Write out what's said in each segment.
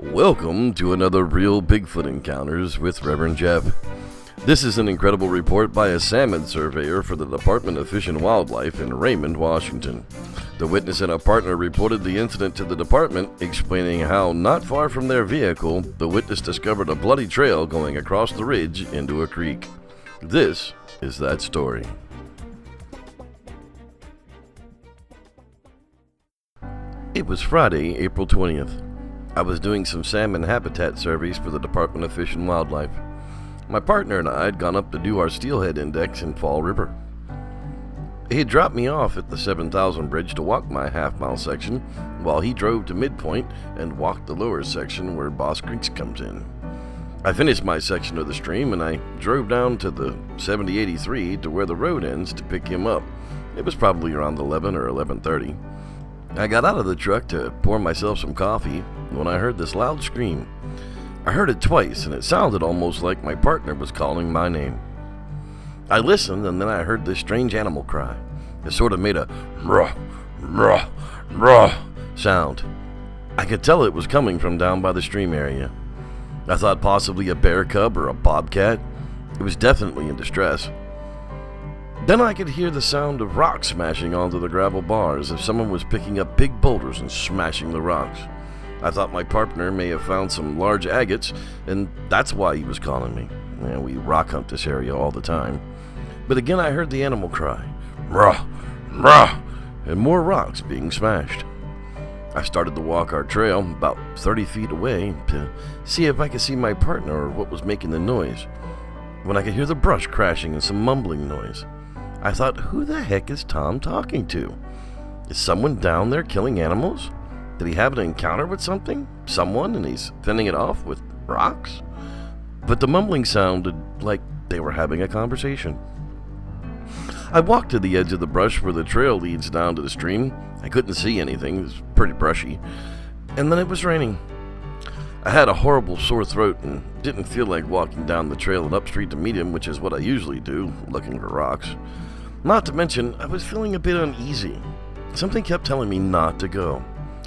Welcome to another Real Bigfoot Encounters with Reverend Jeff. This is an incredible report by a salmon surveyor for the Department of Fish and Wildlife in Raymond, Washington. The witness and a partner reported the incident to the department, explaining how, not far from their vehicle, the witness discovered a bloody trail going across the ridge into a creek. This is that story. It was Friday, April 20th. I was doing some salmon habitat surveys for the Department of Fish and Wildlife. My partner and I had gone up to do our steelhead index in Fall River. He had dropped me off at the 7,000 bridge to walk my half-mile section, while he drove to midpoint and walked the lower section where Boss Creek comes in. I finished my section of the stream and I drove down to the 7083 to where the road ends to pick him up. It was probably around 11 or 11:30. I got out of the truck to pour myself some coffee when I heard this loud scream. I heard it twice, and it sounded almost like my partner was calling my name. I listened, and then I heard this strange animal cry. It sort of made a ruh, ruh, ruh sound. I could tell it was coming from down by the stream area. I thought possibly a bear cub or a bobcat. It was definitely in distress. Then I could hear the sound of rocks smashing onto the gravel bar as if someone was picking up big boulders and smashing the rocks. I thought my partner may have found some large agates, and that's why he was calling me. We rock hunt this area all the time. But again I heard the animal cry, "Rah, rah," and more rocks being smashed. I started to walk our trail about 30 feet away to see if I could see my partner or what was making the noise, when I could hear the brush crashing and some mumbling noise. I thought, who the heck is Tom talking to? Is someone down there killing animals? Did he have an encounter with someone, and he's fending it off with rocks? But the mumbling sounded like they were having a conversation. I walked to the edge of the brush where the trail leads down to the stream. I couldn't see anything, it was pretty brushy. And then it was raining. I had a horrible sore throat and didn't feel like walking down the trail and up street to meet him, which is what I usually do, looking for rocks. Not to mention, I was feeling a bit uneasy. Something kept telling me not to go.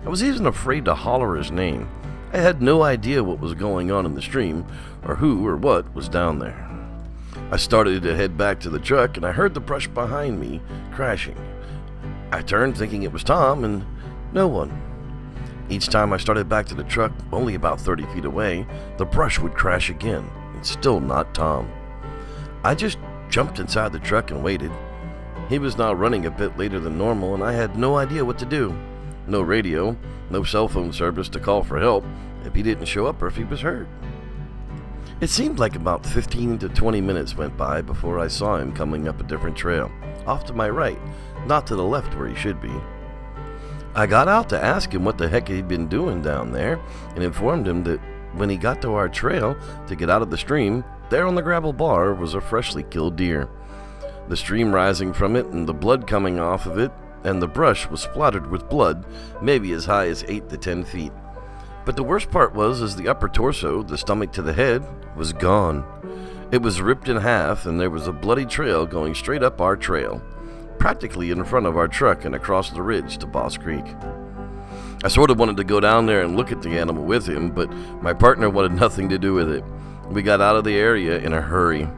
I was even afraid to holler his name. I had no idea what was going on in the stream, or who or what was down there. I started to head back to the truck, and I heard the brush behind me crashing. I turned thinking it was Tom, and no one. Each time I started back to the truck, only about 30 feet away, the brush would crash again, and still not Tom. I just jumped inside the truck and waited. He was now running a bit later than normal, and I had no idea what to do. No radio, no cell phone service to call for help if he didn't show up or if he was hurt. It seemed like about 15 to 20 minutes went by before I saw him coming up a different trail, off to my right, not to the left where he should be. I got out to ask him what the heck he'd been doing down there, and informed him that when he got to our trail to get out of the stream, there on the gravel bar was a freshly killed deer. The stream rising from it and the blood coming off of it, and the brush was splattered with blood, maybe as high as 8 to 10 feet. But the worst part was the upper torso, the stomach to the head, was gone. It was ripped in half, and there was a bloody trail going straight up our trail, practically in front of our truck and across the ridge to Boss Creek. I sort of wanted to go down there and look at the animal with him, but my partner wanted nothing to do with it. We got out of the area in a hurry,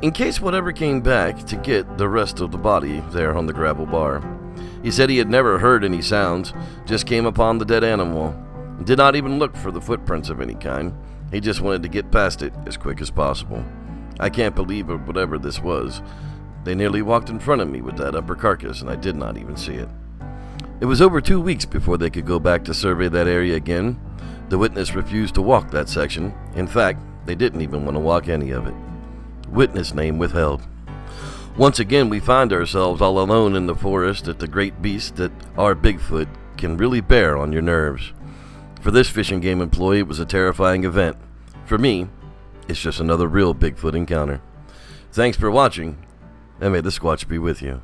in case whatever came back to get the rest of the body there on the gravel bar. He said he had never heard any sounds, just came upon the dead animal, and did not even look for the footprints of any kind. He just wanted to get past it as quick as possible. I can't believe it, whatever this was. They nearly walked in front of me with that upper carcass, and I did not even see it. It was over 2 weeks before they could go back to survey that area again. The witness refused to walk that section. In fact, they didn't even want to walk any of it. Witness name withheld. Once again, we find ourselves all alone in the forest at the great beast that our Bigfoot can really bear on your nerves. For this Fish and Game employee, it was a terrifying event. For me, it's just another real Bigfoot encounter. Thanks for watching, and may the Squatch be with you.